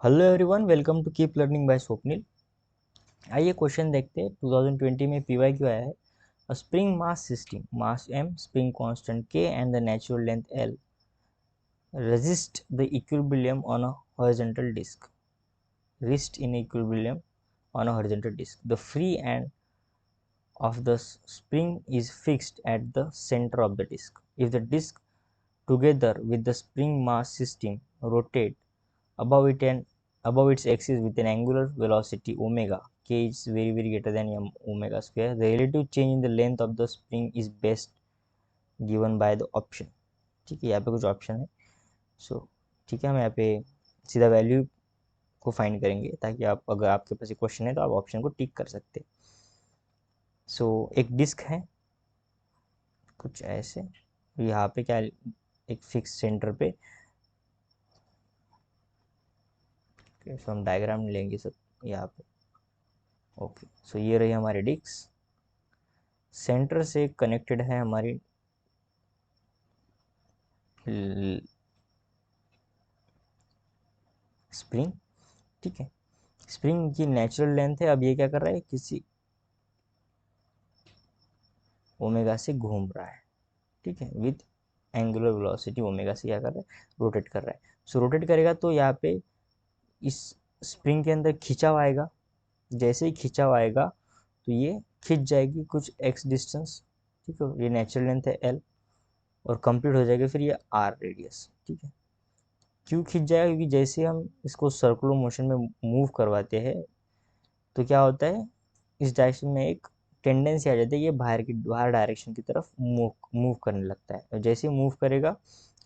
Hello everyone, welcome to keep learning by Swapnil. आइए question देखते हैं। 2020 में पीवाई क्यू आया है। अ spring mass system, mass m, spring constant k and the natural length l resist the equilibrium on a horizontal disk. Rest in equilibrium on a horizontal disk. The free end of the spring is fixed at the center of the disk. If the disk together with the spring mass system rotate above it and above its axis with an angular velocity omega, k is very greater than m omega square, the relative change in the length of the spring is best given by the option. ठीक है, यहाँ पे कुछ option है। सो ठीक है, हम यहाँ पे सीधा वैल्यू को फाइंड करेंगे ताकि आप, अगर आपके पास एक क्वेश्चन है तो आप ऑप्शन को टिक कर सकते हैं। सो एक डिस्क है कुछ ऐसे, यहाँ पे क्या, एक फिक्स सेंटर पे, सो हम डायग्राम लेंगे सब यहाँ पे। ओके, सो ये रही हमारी डिस्क, सेंटर से कनेक्टेड है हमारी स्प्रिंग। ठीक है, स्प्रिंग की नेचुरल लेंथ है। अब ये क्या कर रहा है, किसी ओमेगा से घूम रहा है। ठीक है, विथ एंगुलर वेलोसिटी ओमेगा से क्या कर रहा है, रोटेट कर रहा है। सो रोटेट करेगा तो यहाँ पे इस स्प्रिंग के अंदर खिंचाव आएगा। जैसे ही खिंचाव आएगा तो ये खिंच जाएगी कुछ एक्स डिस्टेंस। ठीक है, ये नेचुरल लेंथ है एल, और कंप्लीट हो जाएगा फिर ये आर रेडियस। ठीक है, क्यों खिंच जाएगा, क्योंकि जैसे हम इसको सर्कुलर मोशन में मूव करवाते हैं तो क्या होता है, इस डायरेक्शन में एक टेंडेंसी आ जाती है, ये बाहर डायरेक्शन की तरफ मूव करने लगता है। और जैसे ही मूव करेगा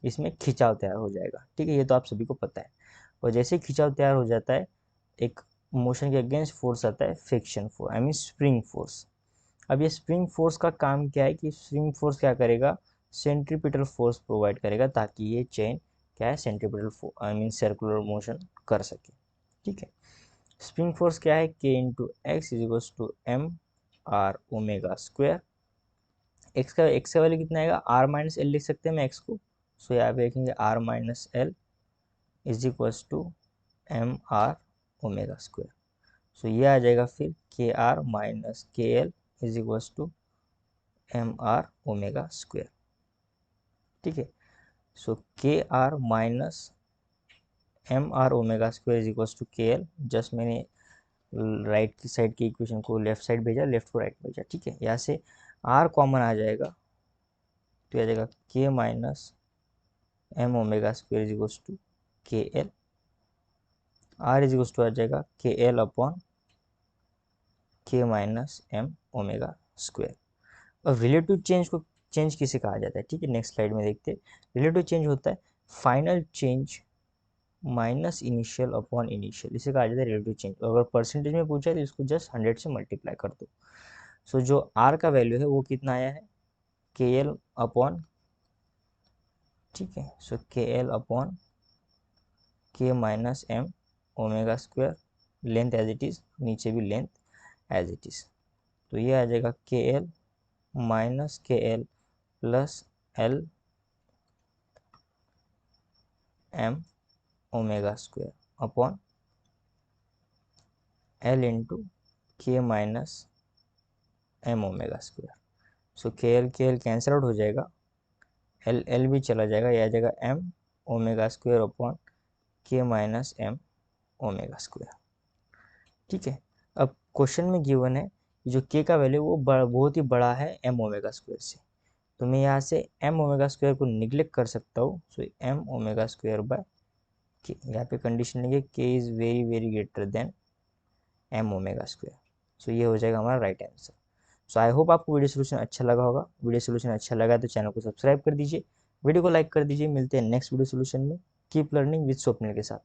इसमें खिंचाव तैयार हो जाएगा। ठीक है, ये तो आप सभी को पता है। और जैसे ही खिंचाव तैयार हो जाता है, एक मोशन के अगेंस्ट फोर्स आता है, friction force, I mean spring force. अब ये स्प्रिंग फोर्स का काम क्या है कि स्प्रिंग फोर्स क्या करेगा, सेंट्रीपिटल फोर्स प्रोवाइड करेगा ताकि ये चेन क्या है, centripetal I mean circular motion कर सके। ठीक है, स्प्रिंग फोर्स क्या है, K into X is equals to M R omega square. X का वैल्यू कितना आएगा, आर माइनस एल लिख सकते हैं मैं एक्स को। सो यहाँ पे लिखेंगे R minus L is equals to M R omega square. So ये आ जाएगा फिर K R minus K L is equals to M R omega square. ठीक है, so K R minus M R omega square is equals to K L. Just मैंने right की side की equation को लेफ्ट साइड भेजा, left को right भेजा। ठीक है, यहाँ से आर कॉमन आ जाएगा तो आ जाएगा K minus M omega square is equals to K L. R is equals to आ जाएगा K L upon K minus M omega square. अब रिलेटिव चेंज को चेंज किसे कहा जाता है, ठीक है, नेक्स्ट स्लाइड में देखते हैं। रिलेटिव चेंज होता है final change minus initial upon initial, इसे कहा जाता है रिलेटिव चेंज। अगर परसेंटेज में पूछा है तो इसको जस्ट 100 से मल्टीप्लाई कर दो। सो जो आर का वैल्यू है वो कितना आया है, के एल अपॉन, ठीक है, so K L upon K minus M omega square, length as it is, नीचे भी लेंथ एज इट इज। तो ये आ जाएगा K L minus K L plus L M omega square upon L into K minus M omega square. So K L cancel out हो जाएगा, L L भी चला जाएगा, यह आ जाएगा M omega square upon K minus M omega square. ठीक है, अब क्वेश्चन में गिवन है जो के का वैल्यू वो बहुत ही बड़ा है एम ओमेगा स्क्वायर से, तो मैं यहाँ से एम ओमेगा स्क्वायर को निग्लेक्ट कर सकता हूँ। So M omega square by K, यहाँ पे कंडीशन लेंगे K is very greater than M omega square. So ये हो जाएगा हमारा right answer. So I hope आपको वीडियो सोल्यूशन अच्छा लगा होगा। वीडियो सोल्यूशन अच्छा लगा तो चैनल को सब्सक्राइब कर दीजिए, वीडियो को लाइक कर दीजिए। मिलते हैं नेक्स्ट वीडियो सोल्यूशन में। कीप लर्निंग विद स्वप्निल के साथ।